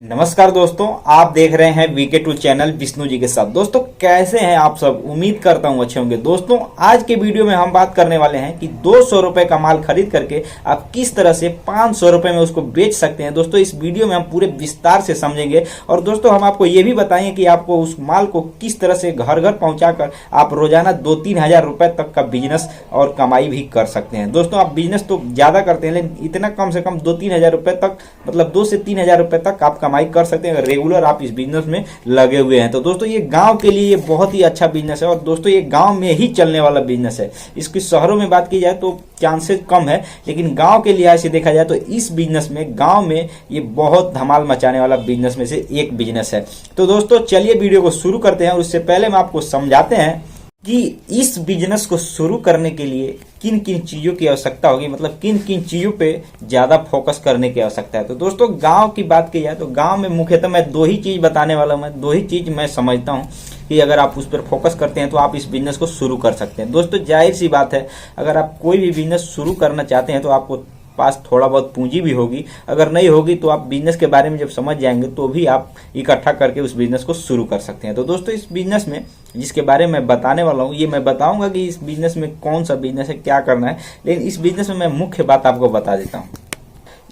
नमस्कार दोस्तों, आप देख रहे हैं वीके2 चैनल विष्णु जी के साथ। दोस्तों कैसे हैं आप सब? उम्मीद करता हूं अच्छे होंगे। दोस्तों आज के वीडियो में हम बात करने वाले हैं कि 200 रुपए का माल खरीद करके आप किस तरह से 500 रुपए में उसको बेच सकते हैं। दोस्तों इस वीडियो में हम पूरे विस्तार से समझेंगे और दोस्तों हम आपको ये भी बताएंगे कि आपको उस माल को किस तरह से घर घर पहुंचाकर आप रोजाना 2-3 हजार रुपए तक का बिजनेस और कमाई भी कर सकते हैं। दोस्तों आप बिजनेस तो ज्यादा करते हैं, लेकिन इतना कम से कम 2-3 हजार रुपए तक, मतलब 2 से 3 हजार रुपए तक आप कमाई कर सकते हैं अगर रेगुलर आप इस बिजनेस में लगे हुए हैं। तो दोस्तों ये गांव के लिए ये बहुत ही अच्छा बिजनेस है और दोस्तों ये गांव में ही चलने वाला बिजनेस है। इसकी शहरों में बात की जाए तो चांसेस कम है, लेकिन गांव के लिहाज से देखा जाए तो इस बिजनेस में गांव में ये बहुत धमाल मचाने वाला बिजनेस में से एक बिजनेस है। तो दोस्तों चलिए वीडियो को शुरू करते हैं और उससे पहले हम आपको समझाते हैं कि इस बिजनेस को शुरू करने के लिए किन किन चीजों की आवश्यकता होगी, मतलब किन किन चीजों पे ज्यादा फोकस करने की आवश्यकता है। तो दोस्तों गांव की बात की जाए तो गांव में मुख्यतः मैं दो ही चीज बताने वाला हूं। मैं दो ही चीज मैं समझता हूं कि अगर आप उस पर फोकस करते हैं तो आप इस बिजनेस को शुरू कर सकते हैं। दोस्तों जाहिर सी बात है, अगर आप कोई भी बिजनेस शुरू करना चाहते हैं तो आपको पास थोड़ा बहुत पूंजी भी होगी। अगर नहीं होगी तो आप बिजनेस के बारे में जब समझ जाएंगे तो भी आप इकट्ठा करके उस बिजनेस को शुरू कर सकते हैं। तो दोस्तों इस बिजनेस में जिसके बारे में बताने वाला हूँ, ये मैं बताऊंगा कि इस बिजनेस में कौन सा बिजनेस है, क्या करना है, लेकिन इस बिजनेस में मैं मुख्य बात आपको बता देता हूँ।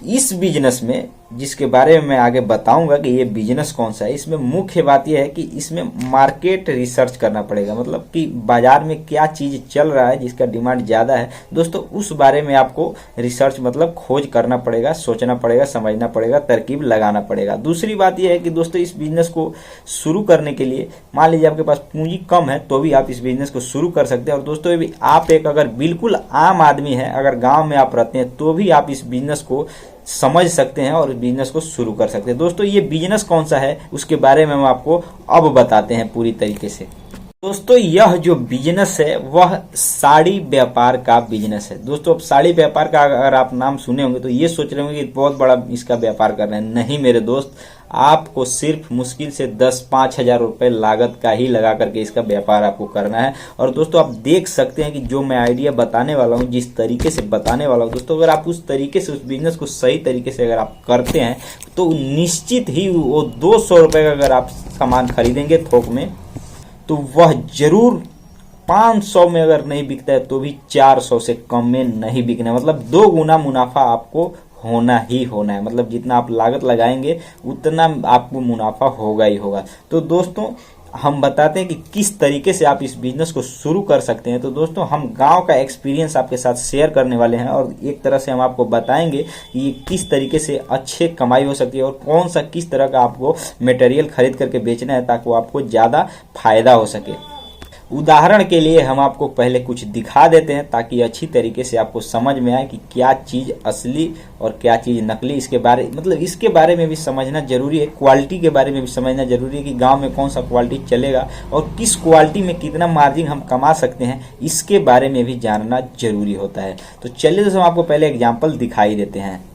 इस बिजनेस में जिसके बारे में मैं आगे बताऊंगा कि ये बिजनेस कौन सा है, इसमें मुख्य बात यह है कि इसमें मार्केट रिसर्च करना पड़ेगा, मतलब कि बाजार में क्या चीज चल रहा है जिसका डिमांड ज्यादा है। दोस्तों उस बारे में आपको रिसर्च मतलब खोज करना पड़ेगा, सोचना पड़ेगा, समझना पड़ेगा, तरकीब लगाना पड़ेगा। दूसरी बात यह है कि दोस्तों इस बिजनेस को शुरू करने के लिए मान लीजिए आपके पास पूंजी कम है तो भी आप इस बिजनेस को शुरू कर सकते हैं। और दोस्तों ये भी आप एक अगर बिल्कुल आम आदमी है, अगर गाँव में आप रहते हैं तो भी आप इस बिजनेस को समझ सकते हैं और बिजनेस को शुरू कर सकते हैं। दोस्तों ये बिजनेस कौन सा है उसके बारे में हम आपको अब बताते हैं पूरी तरीके से। दोस्तों यह जो बिजनेस है वह साड़ी व्यापार का बिजनेस है। दोस्तों अब साड़ी व्यापार का अगर आप नाम सुने होंगे तो ये सोच रहे होंगे कि बहुत बड़ा इसका व्यापार कर रहे हैं। नहीं मेरे दोस्त, आपको सिर्फ मुश्किल से 10-5 हजार रुपए लागत का ही लगा करके इसका व्यापार आपको करना है। और दोस्तों आप देख सकते हैं कि जो मैं आइडिया बताने वाला हूँ, जिस तरीके से बताने वाला हूँ, दोस्तों अगर आप उस तरीके से उस बिजनेस को सही तरीके से अगर आप करते हैं तो निश्चित ही वो 200 रुपए का अगर आप सामान खरीदेंगे थोक में तो वह जरूर 500 में अगर नहीं बिकता है तो भी 400 से कम में नहीं बिकना, मतलब 2 गुना मुनाफा आपको होना ही होना है। मतलब जितना आप लागत लगाएंगे उतना आपको मुनाफा होगा ही होगा। तो दोस्तों हम बताते हैं कि किस तरीके से आप इस बिजनेस को शुरू कर सकते हैं। तो दोस्तों हम गांव का एक्सपीरियंस आपके साथ शेयर करने वाले हैं और एक तरह से हम आपको बताएंगे कि ये किस तरीके से अच्छे कमाई हो सकती है और कौन सा किस तरह का आपको मटेरियल खरीद करके बेचना है ताकि आपको ज़्यादा फायदा हो सके। उदाहरण के लिए हम आपको पहले कुछ दिखा देते हैं ताकि अच्छी तरीके से आपको समझ में आए कि क्या चीज़ असली और क्या चीज़ नकली। इसके बारे में भी समझना जरूरी है। क्वालिटी के बारे में भी समझना जरूरी है कि गांव में कौन सा क्वालिटी चलेगा और किस क्वालिटी में कितना मार्जिन हम कमा सकते हैं, इसके बारे में भी जानना जरूरी होता है। तो चलिए दोस्तों हम आपको पहले एग्जाम्पल दिखाई देते हैं।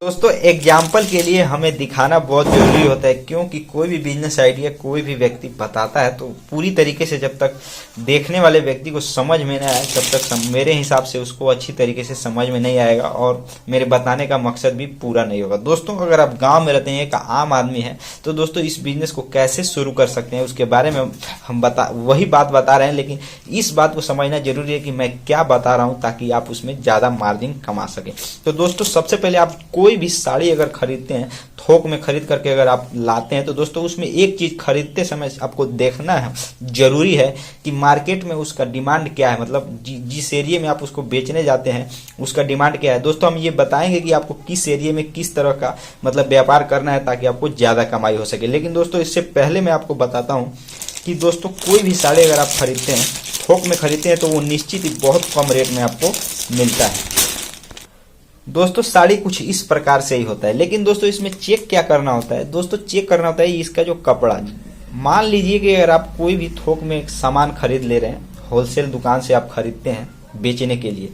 दोस्तों एग्जाम्पल के लिए हमें दिखाना बहुत जरूरी होता है, क्योंकि कोई भी बिजनेस आइडिया कोई भी व्यक्ति बताता है तो पूरी तरीके से जब तक देखने वाले व्यक्ति को समझ में नहीं आए तब तक मेरे हिसाब से उसको अच्छी तरीके से समझ में नहीं आएगा और मेरे बताने का मकसद भी पूरा नहीं होगा। दोस्तों अगर आप गांव में रहते हैं, एक आम आदमी है, तो दोस्तों इस बिजनेस को कैसे शुरू कर सकते हैं उसके बारे में हम वही बात बता रहे हैं, लेकिन इस बात को समझना जरूरी है कि मैं क्या बता रहा हूँ ताकि आप उसमें ज्यादा मार्जिन कमा सके। तो दोस्तों सबसे पहले आप कोई भी साड़ी अगर खरीदते हैं, थोक में खरीद करके अगर आप लाते हैं तो दोस्तों उसमें एक चीज खरीदते समय आपको देखना है जरूरी है कि मार्केट में उसका डिमांड क्या है, मतलब जिस एरिया में आप उसको बेचने जाते हैं उसका डिमांड क्या है। दोस्तों हम ये बताएंगे कि आपको किस एरिया में किस तरह का मतलब व्यापार करना है ताकि आपको ज्यादा कमाई हो सके। लेकिन दोस्तों इससे पहले मैं आपको बताता हूँ कि दोस्तों कोई भी साड़ी अगर आप खरीदते हैं, थोक में खरीदते हैं, तो वो निश्चित ही बहुत कम रेट में आपको मिलता है। दोस्तों साड़ी कुछ इस प्रकार से ही होता है, लेकिन दोस्तों इसमें चेक क्या करना होता है? दोस्तों चेक करना होता है इसका जो कपड़ा। मान लीजिए कि अगर आप कोई भी थोक में एक सामान खरीद ले रहे हैं, होलसेल दुकान से आप खरीदते हैं बेचने के लिए,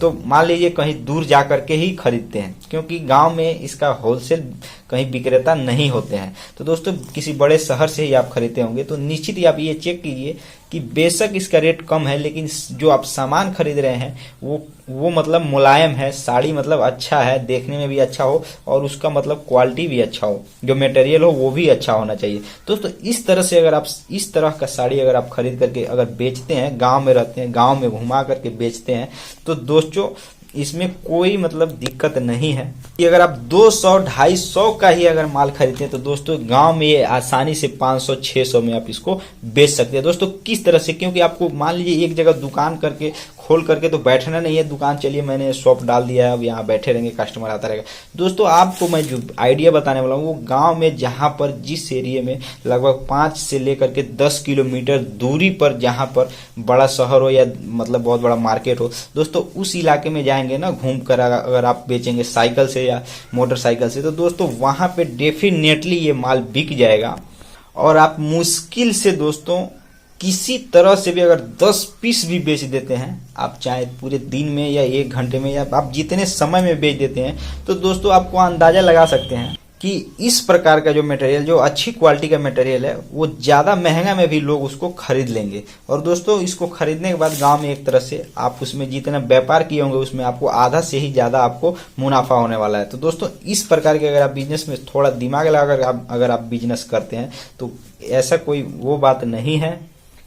तो मान लीजिए कहीं दूर जा करके ही खरीदते हैं, क्योंकि गांव में इसका होलसेल कहीं विक्रेता नहीं होते हैं। तो दोस्तों किसी बड़े शहर से ही आप खरीदते होंगे तो निश्चित ही आप ये चेक कीजिए कि बेशक इसका रेट कम है, लेकिन जो आप सामान खरीद रहे हैं वो मतलब मुलायम है, साड़ी मतलब अच्छा है, देखने में भी अच्छा हो और उसका मतलब क्वालिटी भी अच्छा हो, जो मटेरियल हो वो भी अच्छा होना चाहिए। दोस्तों इस तरह से अगर आप इस तरह का साड़ी अगर आप खरीद करके अगर बेचते हैं, गांव में रहते हैं, गांव में घुमा करके बेचते हैं, तो दोस्तों इसमें कोई मतलब दिक्कत नहीं है कि अगर आप 200-250 का ही अगर माल खरीदते हैं तो दोस्तों गांव में ये आसानी से 500-600 में आप इसको बेच सकते हैं। दोस्तों किस तरह से, क्योंकि आपको मान लीजिए एक जगह दुकान करके खोल करके तो बैठना नहीं है, दुकान चलिए मैंने शॉप डाल दिया है, अब यहाँ बैठे रहेंगे, कस्टमर आता रहेगा। दोस्तों आपको मैं जो आइडिया बताने वाला हूँ वो गांव में जहाँ पर जिस एरिया में लगभग 5 से लेकर के 10 किलोमीटर दूरी पर जहाँ पर बड़ा शहर हो या मतलब बहुत बड़ा मार्केट हो, दोस्तों उस इलाके में जाएंगे ना घूम कर अगर आप बेचेंगे साइकिल से या मोटरसाइकिल से, तो दोस्तों वहां पे डेफिनेटली ये माल बिक जाएगा। और आप मुश्किल से दोस्तों किसी तरह से भी अगर 10 पीस भी बेच देते हैं, आप चाहे पूरे दिन में या 1 घंटे में या आप जितने समय में बेच देते हैं, तो दोस्तों आपको अंदाजा लगा सकते हैं कि इस प्रकार का जो मटेरियल, जो अच्छी क्वालिटी का मटेरियल है, वो ज़्यादा महंगा में भी लोग उसको खरीद लेंगे। और दोस्तों इसको खरीदने के बाद गांव में एक तरह से आप उसमें जितना व्यापार किए होंगे उसमें आपको आधा से ही ज़्यादा आपको मुनाफा होने वाला है। तो दोस्तों इस प्रकार के अगर आप बिजनेस में थोड़ा दिमाग लगाकर अगर आप बिजनेस करते हैं तो ऐसा कोई वो बात नहीं है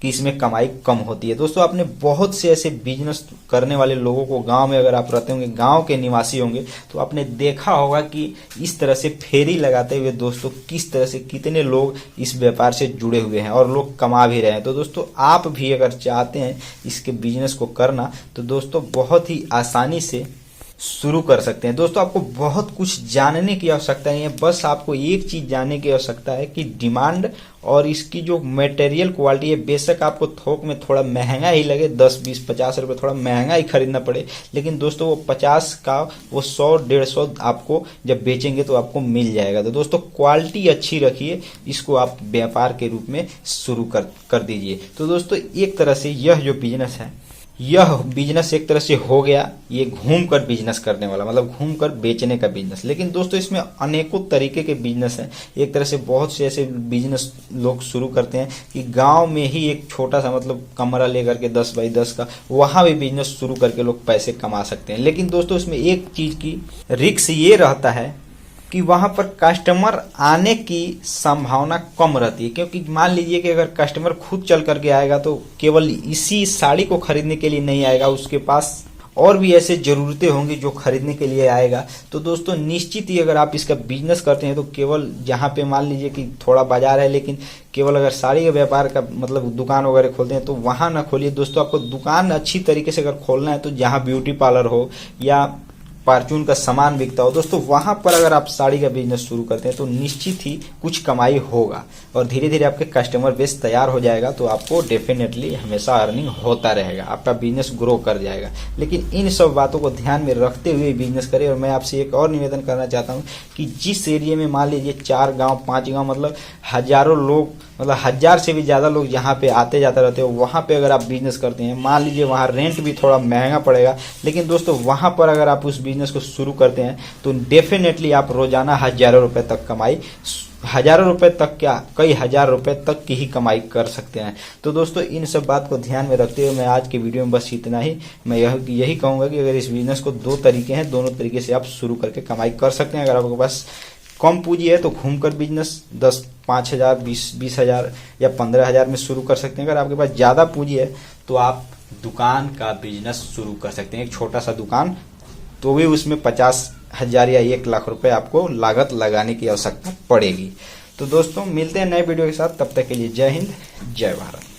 कि इसमें कमाई कम होती है। दोस्तों आपने बहुत से ऐसे बिजनेस करने वाले लोगों को, गांव में अगर आप रहते होंगे, गांव के निवासी होंगे, तो आपने देखा होगा कि इस तरह से फेरी लगाते हुए दोस्तों किस तरह से कितने लोग इस व्यापार से जुड़े हुए हैं और लोग कमा भी रहे हैं। तो दोस्तों आप भी अगर चाहते हैं इसके बिजनेस को करना तो दोस्तों बहुत ही आसानी से शुरू कर सकते हैं। दोस्तों आपको बहुत कुछ जानने की आवश्यकता नहीं है, बस आपको एक चीज जानने की आवश्यकता है कि डिमांड और इसकी जो मटेरियल क्वालिटी है, बेशक आपको थोक में थोड़ा महंगा ही लगे, 10, 20, 50 रुपए थोड़ा महंगा ही खरीदना पड़े, लेकिन दोस्तों वो 50 का वो 100-150 आपको जब बेचेंगे तो आपको मिल जाएगा। तो दोस्तों क्वालिटी अच्छी रखिए, इसको आप व्यापार के रूप में शुरू कर दीजिए। तो दोस्तों एक तरह से यह जो बिजनेस है, यह बिजनेस एक तरह से हो गया ये घूम कर बिजनेस करने वाला, मतलब घूम कर बेचने का बिजनेस। लेकिन दोस्तों इसमें अनेकों तरीके के बिजनेस हैं। एक तरह से बहुत से ऐसे बिजनेस लोग शुरू करते हैं कि गांव में ही एक छोटा सा मतलब कमरा लेकर के 10 बाई 10 का, वहां भी बिजनेस शुरू करके लोग पैसे कमा सकते हैं। लेकिन दोस्तों इसमें एक चीज की रिस्क ये रहता है कि वहां पर कस्टमर आने की संभावना कम रहती है, क्योंकि मान लीजिए कि अगर कस्टमर खुद चल करके आएगा तो केवल इसी साड़ी को खरीदने के लिए नहीं आएगा, उसके पास और भी ऐसे जरूरतें होंगी जो खरीदने के लिए आएगा। तो दोस्तों निश्चित ही अगर आप इसका बिजनेस करते हैं तो केवल जहां पे मान लीजिए कि थोड़ा बाजार है, लेकिन केवल अगर साड़ी के व्यापार का मतलब दुकान वगैरह खोलते हैं तो वहां ना खोलिए। दोस्तों आपको दुकान अच्छी तरीके से अगर खोलना है तो जहां ब्यूटी पार्लर हो या परचून का सामान बिकता हो, दोस्तों वहां पर अगर आप साड़ी का बिजनेस शुरू करते हैं तो निश्चित ही कुछ कमाई होगा और धीरे धीरे आपके कस्टमर बेस तैयार हो जाएगा, तो आपको डेफिनेटली हमेशा अर्निंग होता रहेगा, आपका बिजनेस ग्रो कर जाएगा। लेकिन इन सब बातों को ध्यान में रखते हुए बिजनेस करें। और मैं आपसे एक और निवेदन करना चाहता हूं कि जिस एरिया में मान लीजिए 4 गाँव 5 गाँव मतलब हजारों लोग, मतलब 1000 से भी ज्यादा लोग यहाँ पे आते जाते रहते हो, वहां पे अगर आप बिजनेस करते हैं, मान लीजिए वहां रेंट भी थोड़ा महंगा पड़ेगा, लेकिन दोस्तों वहां पर अगर आप उस बिजनेस को शुरू करते हैं तो डेफिनेटली आप रोजाना हजारों रुपए तक कमाई, हजारों रुपए तक क्या कई हजार रुपए तक की ही कमाई कर सकते हैं। तो दोस्तों इन सब बात को ध्यान में रखते हुए मैं आज के वीडियो में बस इतना ही। मैं यही कहूंगा कि अगर इस बिजनेस को 2 तरीके हैं, दोनों तरीके से आप शुरू करके कमाई कर सकते हैं। अगर आपके पास कम पूंजी है तो घूमकर बिजनेस 10, 5,000, 20,000 या 15,000 में शुरू कर सकते हैं। अगर आपके पास ज्यादा पूंजी है तो आप दुकान का बिजनेस शुरू कर सकते हैं, एक छोटा सा दुकान, तो भी उसमें 50,000 या 1 लाख रुपए आपको लागत लगाने की आवश्यकता पड़ेगी। तो दोस्तों मिलते हैं नए वीडियो के साथ, तब तक के लिए जय हिंद, जय भारत।